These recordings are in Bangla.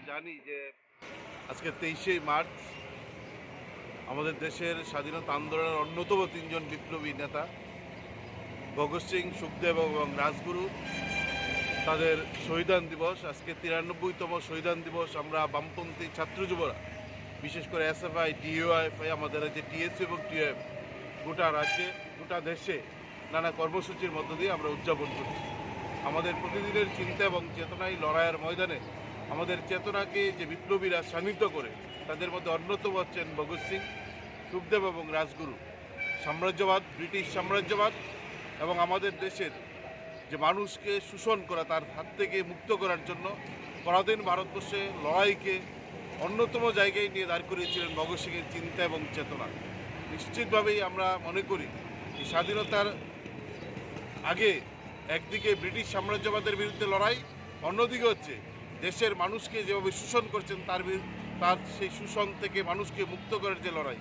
জানি যে আজকে 23শে মার্চ আমাদের দেশের স্বাধীনতা আন্দোলনের অন্যতম তিনজন বিপ্লবী নেতা ভগৎ সিং, সুখদেব এবং রাজগুরু তাদের শহীদান দিবস। আজকে 93তম শহীদান দিবস। আমরা বামপন্থী ছাত্র যুবরা, বিশেষ করে এসএফআই, ডিওএফআই, আমাদের রাজ্যে টিএসসি এবং টিএফ, গোটা রাজ্যে গোটা দেশে নানা কর্মসূচির মধ্য দিয়ে আমরা উদযাপন করছি। আমাদের প্রতিদিনের চিন্তা এবং চেতনায় লড়াইয়ের ময়দানে আমাদের চেতনাকে যে বিপ্লবীরা শানিত করে, তাদের মধ্যে অন্যতম হচ্ছেন ভগৎ সিং, সুখদেব এবং রাজগুরু। সাম্রাজ্যবাদ, ব্রিটিশ সাম্রাজ্যবাদ এবং আমাদের দেশের যে মানুষকে শোষণ করা, তার হাত থেকে মুক্ত করার জন্য পরাধীন ভারতবর্ষে লড়াইকে অন্যতম জায়গায় নিয়ে দাঁড় করিয়েছিলেন ভগৎ সিংয়ের চিন্তা এবং চেতনা। নিশ্চিতভাবেই আমরা মনে করি এই স্বাধীনতার আগে একদিকে ব্রিটিশ সাম্রাজ্যবাদের বিরুদ্ধে লড়াই, অন্যদিকে হচ্ছে দেশের মানুষকে যেভাবে শোষণ করছেন তার সেই শোষণ থেকে মানুষকে মুক্ত করার যে লড়াই,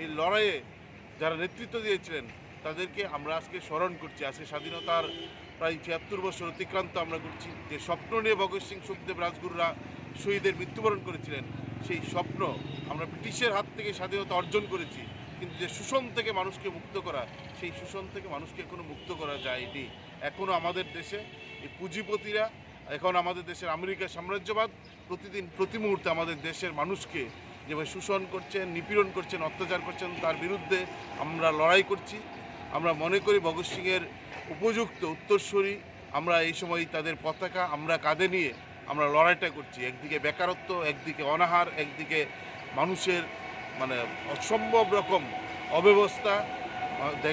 এই লড়াইয়ে যারা নেতৃত্ব দিয়েছিলেন তাদেরকে আমরা আজকে স্মরণ করছি। আজকে স্বাধীনতার প্রায় ৭৬ বছর অতিক্রান্ত আমরা করছি। যে স্বপ্ন নিয়ে ভগৎ সিং, সুখদেব, রাজগুরুরা শহীদের মৃত্যুবরণ করেছিলেন, সেই স্বপ্ন আমরা ব্রিটিশের হাত থেকে স্বাধীনতা অর্জন করেছি, কিন্তু যে শোষণ থেকে মানুষকে মুক্ত করা, সেই শোষণ থেকে মানুষকে এখনও মুক্ত করা যায়নি। এখনও আমাদের দেশে এই পুঁজিপতিরা, এখন আমাদের দেশের আমেরিকা সাম্রাজ্যবাদ প্রতিদিন প্রতি মুহূর্তে আমাদের দেশের মানুষকে যেভাবে শোষণ করছেন, নিপীড়ন করছেন, অত্যাচার করছেন, তার বিরুদ্ধে আমরা লড়াই করছি। আমরা মনে করি ভগৎ সিংয়ের উপযুক্ত উত্তরসূরি আমরা এই সময় তাদের পতাকা আমরা কাঁধে নিয়ে আমরা লড়াইটা করছি। একদিকে বেকারত্ব, একদিকে অনাহার, একদিকে মানুষের অসম্ভব রকম অব্যবস্থা,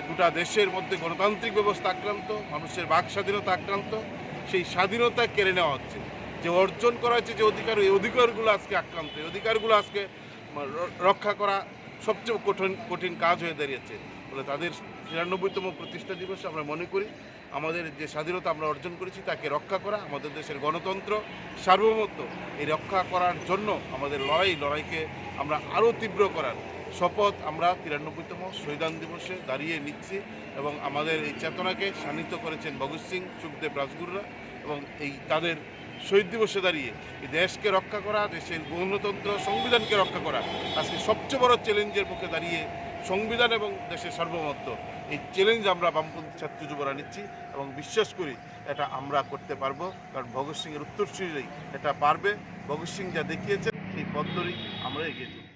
গোটা দেশের মধ্যে গণতান্ত্রিক ব্যবস্থা আক্রান্ত, মানুষের বাক স্বাধীনতা আক্রান্ত। সেই স্বাধীনতা কেড়ে নেওয়া হচ্ছে, যে অর্জন করা হচ্ছে যে অধিকার, এই অধিকারগুলো আজকে আক্রান্ত। এই অধিকারগুলো আজকে রক্ষা করা সবচেয়ে কঠিন কাজ হয়ে দাঁড়িয়েছে। বলে তাদের ৯৩তম প্রতিষ্ঠা দিবসে আমরা মনে করি আমাদের যে স্বাধীনতা আমরা অর্জন করেছি তাকে রক্ষা করা, আমাদের দেশের গণতন্ত্র, সার্বভৌমত্ব, এই রক্ষা করার জন্য আমাদের লড়াইকে আমরা আরও তীব্র করার শপথ আমরা ৯৩তম শহীদান দিবসে দাঁড়িয়ে নিচ্ছি। এবং আমাদের এই চেতনাকে শানিত করেছেন ভগৎ সিং, সুখদেব, রাজগুরুরা। এবং এই তাদের শহীদ দিবসে দাঁড়িয়ে এই দেশকে রক্ষা করা, দেশের গণতন্ত্র, সংবিধানকে রক্ষা করা আজকে সবচেয়ে বড় চ্যালেঞ্জের মুখে দাঁড়িয়ে সংবিধান এবং দেশের সার্বভৌমত্ব, এই চ্যালেঞ্জ আমরা বামপন্থী ছাত্র যুবরা নিচ্ছি এবং বিশ্বাস করি এটা আমরা করতে পারবো। কারণ ভগৎ সিংয়ের উত্তরসূরিরাই এটা পারবে। ভগৎ সিং যা দেখিয়েছেন সেই পথ ধরেই আমরা এগিয়ে চলি।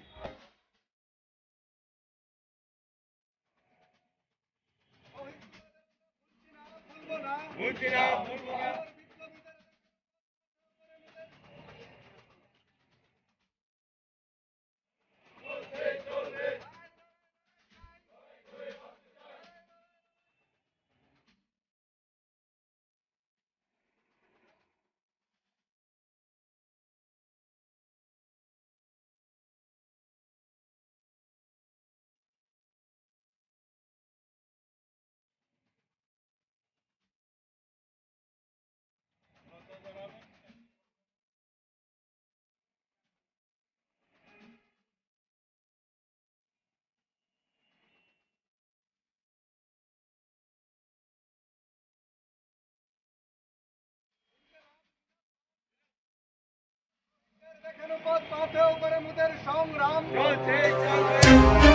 পথ পাথেও করে মুদের সংগ্রাম চলছে।